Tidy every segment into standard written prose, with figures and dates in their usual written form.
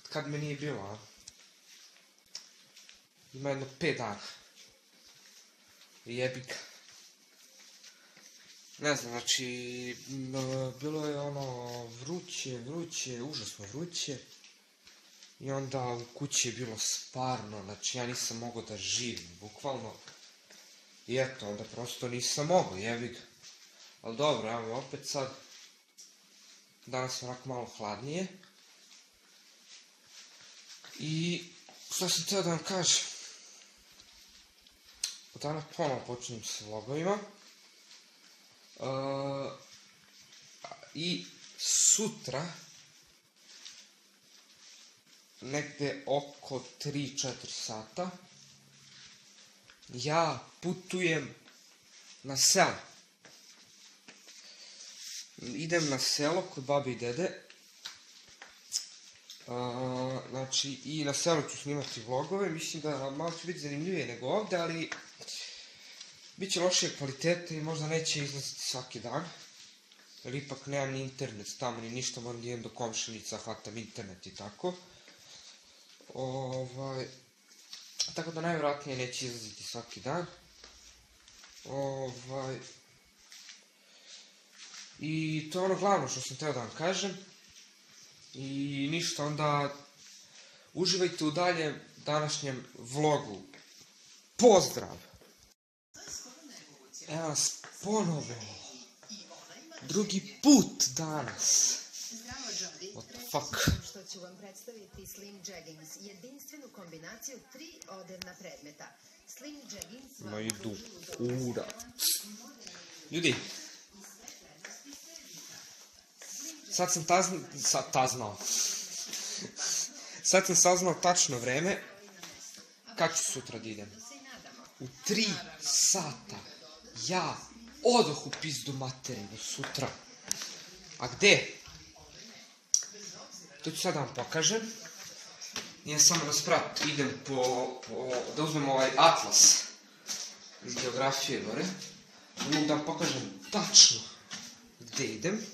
kad me nije bilo, a? Ima jedno 5 dana. Jebik. Ne znam, znači, bilo je ono vruće, užasno vruće. I onda u kući je bilo stvarno, znači ja nisam mogao da živim, bukvalno. I eto, onda prosto nisam mogao, jebi ga. Ali dobro, evo opet sad, danas je onako malo hladnije. I što sam htio da vam kažem, od danas ponovno počinjem sa vlogovima. I sutra, negde oko 3-4 sata, ja putujem na selo. Idem na selo kod babi i dede. Znači, i na selu ću snimati vlogove. Mislim da malo će biti zanimljivije nego ovde, ali bit će lošije kvalitete i možda neće izlaziti svaki dan. Jer ipak nemam ni internet tamo, ni ništa, moram da idem do komšinica, hvatam internet i tako. Tako da najvjerojatnije neće izlaziti svaki dan. I to je ono glavno što sam htio da vam kažem. I ništa, onda uživajte u daljem današnjem vlogu. Pozdrav! Evo nas ponovo. Drugi put danas. What the fuck? Što ću vam predstaviti Slim Jeggings, jedinstvenu kombinaciju 3 odevna predmeta. Slim Jeggings... Ma idu kurac. Ljudi, sad sam saznao tačno vreme kad ću sutra da idem. U 3 sata ja odoh u pizdu materinu sutra. A gde? To ću sad da vam pokažem. Nije samo na sprat, idem da uzmem ovaj atlas iz geografije gore. Mogu da vam pokažem tačno gde idem.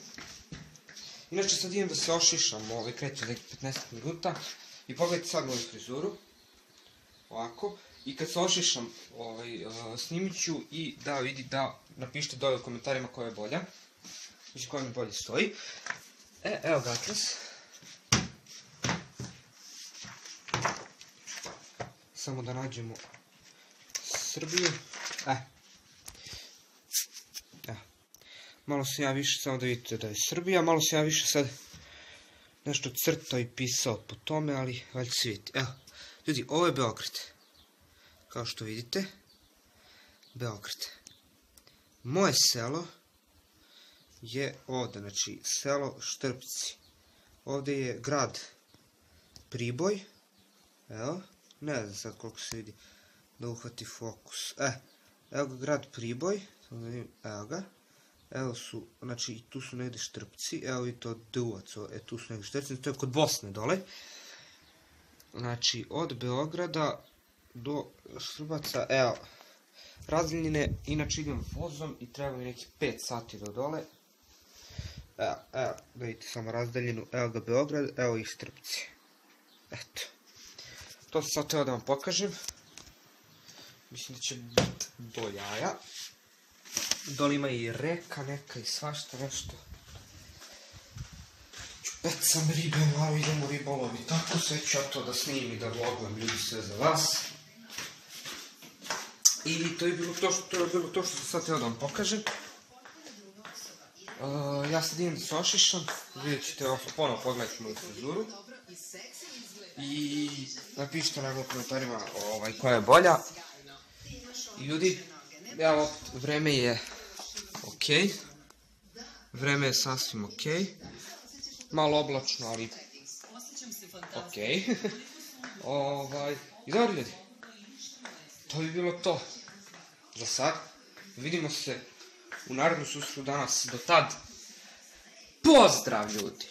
Inače sad idem da se ošišam, krećem nekih 15 minuta. I pogledajte sad moju frizuru. Ovako. I kad se ošišam, snimit ću i da napišite dole u komentarima koja je bolja. Znači koja mi bolje stoji. Evo ga atlas. Samo da nađemo Srbiju. Malo sam ja više, samo da vidite da je Srbija, malo sam ja više sad nešto crtao i pisao po tome, ali valjda se vidite. Evo, ljudi, ovo je Beograd. Kao što vidite, Beograd. Moje selo je ovde, znači selo Štrpci. Ovde je grad Priboj. Evo, ne znam sad koliko se vidi da uhvati fokus. Evo ga grad Priboj, evo ga. Evo su, znači tu su negde Štrpci, evo i to Duvac, tu su negde Štrpci, to je kod Bosne dole. Znači od Beograda do Štrbaca, evo, razdaljine, inače idem vozom i treba mi nekih 5 sati do dole. Evo, da vidite samo razdaljinu, evo ga Beograd, evo i Štrpci. Eto, to sam sad teo da vam pokažem. Mislim da će biti do jaja. Dole ima i reka neka i svašta nešto. Pecam ribe, malo idem u ribolov i tako, sve ću ja to da snimim i da vlogujem, ljudi, sve za vas. I to je bilo to što sam sad htio da vam pokažem. Ja sad idem da se ošišam, vidjet ćete ponovo pogledati moju frizuru. I napišite na komentarima koja je bolja. I ljudi, evo, vreme je okej. Vreme je sasvim okej. Malo oblačno, ali okej. I dobro ljudi, to bi bilo to za sad. Vidimo se u narednom susretu danas. Do tad, pozdrav ljudi!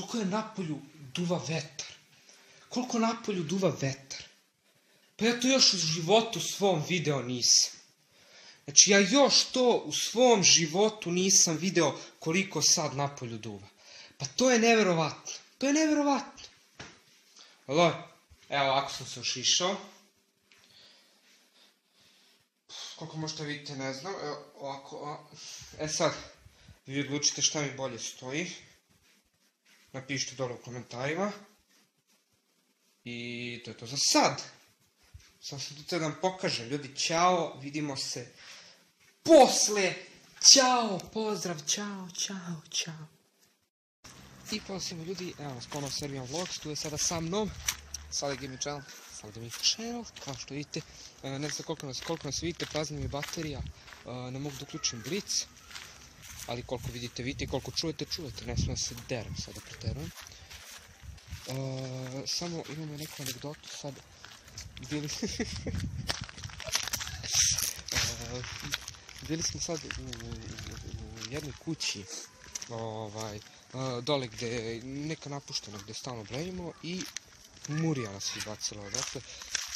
koliko je napolju duva vetar. Koliko napolju duva vetar. Pa ja to još u životu svom video nisam. Znači ja još to u svom životu nisam video koliko sad napolju duva. Pa to je neverovatno. To je neverovatno. Alo, evo ovako sam se ošišao. Koliko možete vidite, ne znam. Evo ovako. E sad, vi odlučite šta mi bolje stoji. Napišite dole u komentarima. I to je to za sad. Sam se tu da vam pokažem. Ljudi, ćao, vidimo se posle. Ćao, pozdrav, ćao. I pozdrav svima ljudi, evo nas ponovno Serbian Vlogs, tu je sada sa mnom Sale Gaming Channel, kao što vidite, ne znam koliko nas vidite, prazna mi je baterija, ne mogu da uključim blic, ali koliko vidite, koliko čujete, ne smijem se derem, sad da preterujem. Samo imamo neku anegdotu sad, bili smo sad u jednoj kući, dole gdje je neka napuštena gdje stalno brejimo i murija nas je bacila odatle.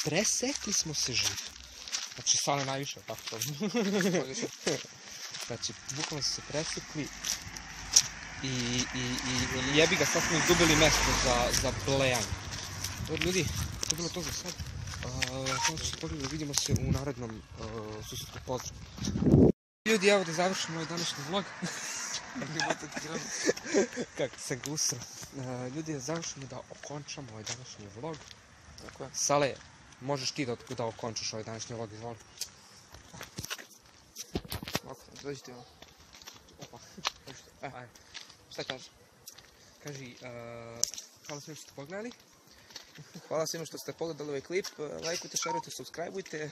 Presekli smo se živi. Znači, Sale najviše, tako to. Znači, bukvalno su se presekli i jebi ga, sad smo izgubili mjesto za blejanje. Dobro, ljudi, to je bilo to za sad. Samo što se pogledali, vidimo se u narednom susretu. Pozdrav. Ljudi, evo da završimo ovaj današnji vlog. Kako sam ga usrao. Ljudi, završimo da okončamo ovaj današnji vlog. Sale, možeš ti da okončaš ovaj današnji vlog, izvoli. Ovako, dođite ovo. Opa, dođite. Šta kažeš? Kaži, hvala svima što ste pogledali. Hvala svima što ste pogledali ovaj klip. Lajkujte, šerujte, subscribeujte.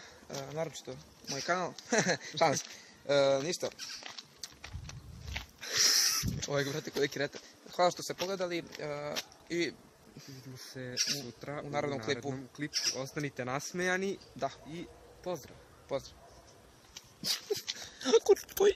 Naročito moj kanal. Šalim se. Ništa. Ovaj ga brate kod neki reta. Hvala što ste pogledali i vidimo se sutra u narednom klipu. Ostanite nasmejani. Da. I pozdrav. Pozdrav. Kurč tvoj.